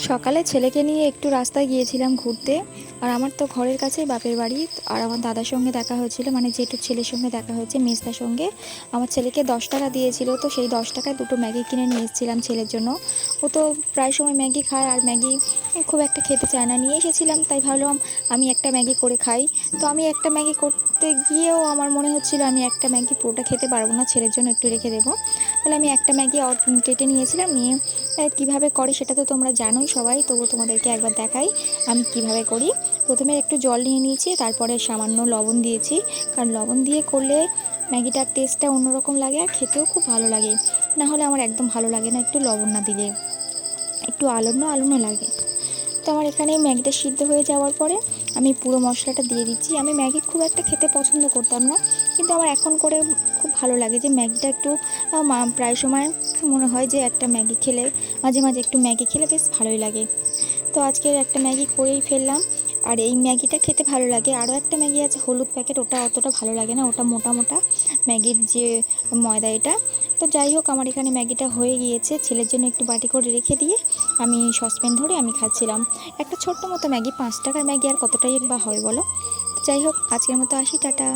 সকালে ছেলেকে নিয়ে একটু রাস্তায় গিয়েছিলাম ঘুরতে। আর আমার তো ঘরের কাছেই বাপের বাড়ি। আর আমার দাদার সঙ্গে দেখা হয়েছিল, মানে জেঠুর ছেলের সঙ্গে দেখা হয়েছে, মেজদার সঙ্গে। আমার ছেলেকে 10 টাকা দিয়েছিল, তো সেই 10 টাকায় দুটো ম্যাগি কিনে নিয়ে এসেছিলাম ছেলের জন্য। ও তো প্রায় সময় ম্যাগি খায়, আর ম্যাগি খুব একটা খেতে চায় না। নিয়ে এসেছিলাম, তাই ভাবলাম আমি একটা ম্যাগি করে খাই। তো আমি একটা ম্যাগি করতে গিয়েও আমার মনে হচ্ছিল আমি একটা ম্যাগি পুরোটা খেতে পারবো না, ছেলের জন্য একটু রেখে দেবো। তাহলে আমি একটা ম্যাগি কেটে নিয়েছিলাম। নিয়ে কিভাবে করে সেটা তো তোমরা জানোই সবাই, তবু তোমাদেরকে একবার দেখাই আমি কিভাবে করি। প্রথমে একটু জল নিয়ে নিয়েছি, তারপরে সামান্য লবণ দিয়েছি, কারণ লবণ দিয়ে করলে ম্যাগিটার টেস্টটা অন্যরকম লাগে আর খেতেও খুব ভালো লাগে। না হলে আমার একদম ভালো লাগে না একটু লবণ না দিলে, একটু আলুনো আলুনো লাগে। তো আমার এখানে ম্যাগিটা সিদ্ধ হয়ে যাওয়ার পরে আমি পুরো মশলাটা দিয়ে দিচ্ছি। আমি ম্যাগি খুব একটা খেতে পছন্দ করতাম না, কিন্তু আমার এখন করে খুব ভালো লাগে যে ম্যাগিটা একটু প্রায় সময় মনে হয় যে একটা ম্যাগি খেলে, মাঝে মাঝে একটু ম্যাগি খেলে বেশ ভালোই লাগে। তো আজকে একটা ম্যাগি করেই ফেললাম। আর এই ম্যাগিটা খেতে ভালো লাগে। আরও একটা ম্যাগি আছে হলুদ প্যাকেট, ওটা অতটা ভালো লাগে না, ওটা মোটা মোটা ম্যাগির যে ময়দা এটা। তো যাই হোক, আমার এখানে ম্যাগিটা হয়ে গিয়েছে। ছেলের জন্য একটু বাটি করে রেখে দিয়ে আমি সসপ্যান ধরে আমি খাচ্ছিলাম। একটা ছোট্ট মতো ম্যাগি, 5 টাকার ম্যাগি আর কতটাই বা হয় বলো। তো যাই হোক, আজকের মতো আসি, টাটা।